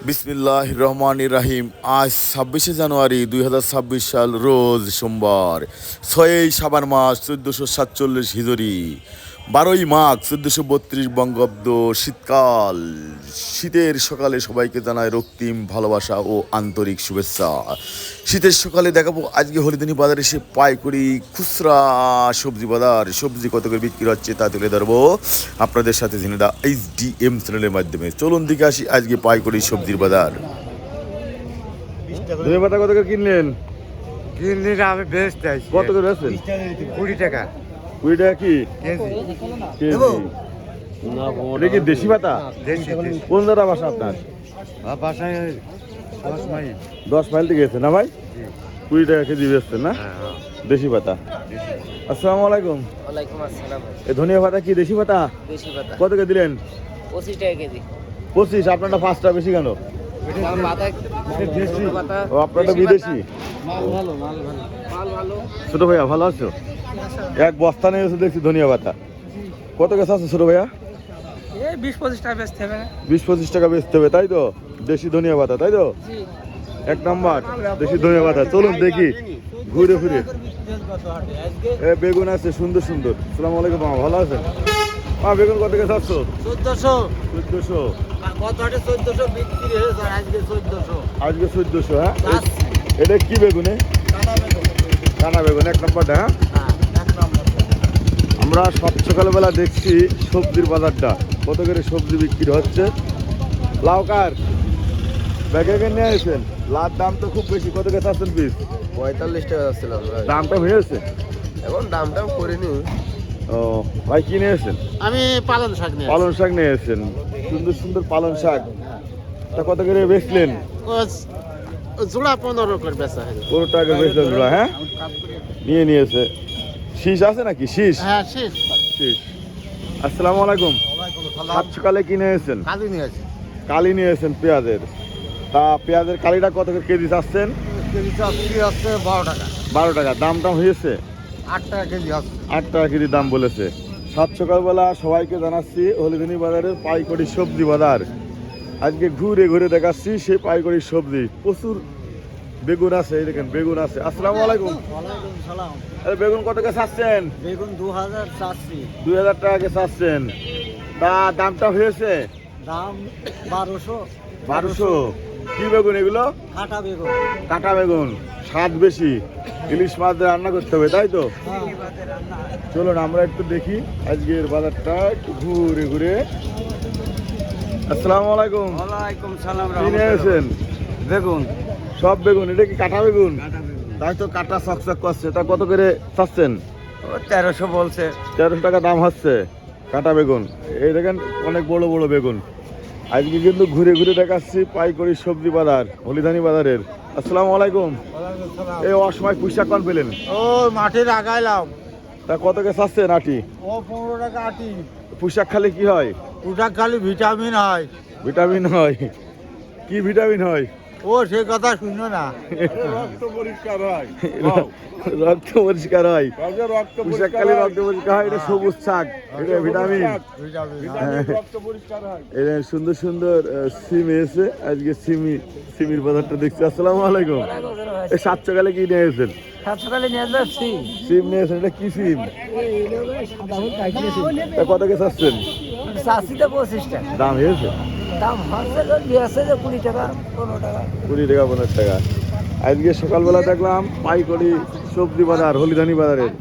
বিসমিল্লাহির রহমানির রাহিম। আজ 26শে জানুয়ারি 2026 সাল, রোজ সোমবার, 6ই শাবান মাস 1447 হিজরি, 12ই মাঘ 1432 বঙ্গাব্দ। শীতকাল, শীতের সকালে সবাইকে জানায় রক্তিম ভালোবাসা ও আন্তরিক শুভেচ্ছা। শীতের সকালে দেখাবো আজকে হরিদানি বাজারে এসে পাইকারি খুচরা সবজি বাজার। সবজি কত করে বিক্রি হচ্ছে তা তুলে ধরবো আপনাদের সাথে ঝিনেদা HDM চ্যানেলের মাধ্যমে। চলুন দিকে আসি আজকে পাইকারি সবজির বাজার। ধনে পাতা কত করে কিনলেন? কিনলে আমি বেশ চাইছি কত করে বেচলেন? 20 টাকা 20 টাকা কি কেজি। কেজি? এটা কি দেশি পাতা? দেশি কোন জায়গা বাসা আপনার? বাসায় 10 মাইল। 10 মাইল থেকে গেছে না ভাই? 20 টাকা কেজি বেচছেন না? দেশি পাতা। আসসালামু আলাইকুম। ওয়ালাইকুম আসসালাম। এই ধনিয়া পাতা কি দেশি পাতা? দেশি পাতা কত করে দিলেন? 25 টাকা কেজি। 25। আপনারটা 5 টাকা বেশি কেন? দাম পাতা দেশি পাতা। ও, আপনারটা বিদেশি। মাল ভালো মাল ভালো। ছোট ভাইয়া ভালো আছো? এক বস্তা নিয়ে এসে দেখছি ধনিয়া পাতা। কত গেছে আছে ছোট ভাইয়া? এই 20-25 টাকা বেচতে হবে না? 20-25 টাকা বেচতে হবে, তাই তো? দেশি ধনিয়া পাতা, তাই তো? জি। এক নাম্বার দেশি ধনিয়া পাতা। চলুন দেখি ঘুরে ফিরে। বেগুন আছে সুন্দর সুন্দর। আসসালামু আলাইকুম মামা, ভালো আছেন? বেগুন কত গেছে আসছো? 1400। 1400। গত হাটে 1400 বিক্রি হয়েছে, আজকে 1400। আজকে 1400। হ্যাঁ, যাচ্ছে। এটা কি বেগুনে? কাটা বেগুন। কানা বেগুন এক নাম্বারটা। হ্যাঁ, হ্যাঁ, এক নম্বর। আমরা সকালবেলা দেখছি সবজির বাজারটা কত করে সবজি বিক্রি হচ্ছে। লাউ কার ব্যাগে নিয়ে আসেন? লাউর দাম তো খুব বেশি। কত করে চাচ্ছেন পিস? 45 টাকা যাচ্ছিল। দামটা হয়েছে এখন দামটাও করিনি। ও ভাই, কি নিয়ে এসেছেন? আমি পালন শাক নিয়ে পালন শাক নিয়ে এসেছেন, সুন্দর সুন্দর পালন শাক। তা কত করে বেচলেন? জোড়া 15 করে বেচা হয়েছে। 15 টাকা বেচলেন জোড়া? হ্যাঁ, নিয়েছে। শীষ আছে নাকি? শীষ হ্যাঁ, শেষ। শীষ। আসসালামু আলাইকুম। সাত সকালে কিনে এসেছেন? কালি নিয়ে আছে। কালি নিয়ে এসেছেন পেঁয়াজের। তা পেঁয়াজের কালিটা কত করে কেজি চাচ্ছেন? কেজি চাচ্ছি হচ্ছে 12 টাকা। 12 টাকা। দাম টাম হয়েছে? 8 টাকা কেজি আছে। 8 টাকা কেজি দাম বলেছে। সাত সকালবেলা সবাইকে জানাচ্ছি হলিদানি বাজারের পাইকারি সবজি বাজার। আজকে ঘুরে ঘুরে দেখাচ্ছি সেই পাইকারি সবজি। প্রচুর বেগুন আছে, এই দেখেন বেগুন আছে। আসসালামু আলাইকুম। ওয়ালাইকুম সালাম। আরে বেগুন কত করে চাচ্ছেন? বেগুন 2000 চাচ্ছি। 2000 টাকা করে চাচ্ছেন। তা দামটা হয়েছে? দাম 1200। 1200। কি বেগুন এগুলো? কাটা বেগুন। কাঁটা বেগুন। স্বাদ বেশি, ইলিশ মাছ দিয়ে রান্না করতে হবে, তাই তো? চলুন আমরা একটু দেখি আজকের বাজারটা একটু ঘুরে ঘুরে। আসসালামু আলাইকুম। ওয়ালাইকুম সালাম। কি নিয়েছেন? বেগুন। সব বেগুন? এটা কি কাঁটা বেগুন? তাই তো, কাঁটা চকচক করছে। তা কত করে চাচ্ছেন? 1300 বলছে। 1300 টাকা দাম হচ্ছে কাঁটা বেগুন। এই দেখেন অনেক বড় বড় বেগুন। আজকে কিন্তু ঘুরে ঘুরে দেখাচ্ছি পাইকারি সবজি বাজার হলিদানি বাজারের। আসসালামু আলাইকুম। এই অসময় পুঁইশাক কন পেলেন? ও মাঠে লাগাইলাম। তা কত করে চাচ্ছেন আটি? ও 15 টাকা আটি। পুঁইশাক খালে কি হয়? ওটা খালি ভিটামিন হয়। ভিটামিন হয়? কি ভিটামিন হয়? ও সে কথা শুনো না। রক্ত পরিষ্কার হয়। রক্ত পরিষ্কার হয়। পুঁইশাক খালে রক্ত পরিষ্কার হয়। এটা সবুজ শাক, এটা ভিটামিন। এটা সুন্দর সুন্দর সিম এসে আজকে সিমির বাজারটা দেখছি। আসসালামু আলাইকুম। এই সাত সকালে কি নিয়ে এসেছেন? সকালে নিয়ে যাচ্ছি। সিম নিয়ে এসেছেন? এটা কি সিম? তা কত কে চাচ্ছেন? চাষিতে 25 টাকা। দাম হয়েছে? দাম হচ্ছে 20 টাকা 15 টাকা। 20 টাকা 15 টাকা। আজকে সকালবেলা দেখলাম পাইকারি সবজি বাজার হলিদানি বাজারের।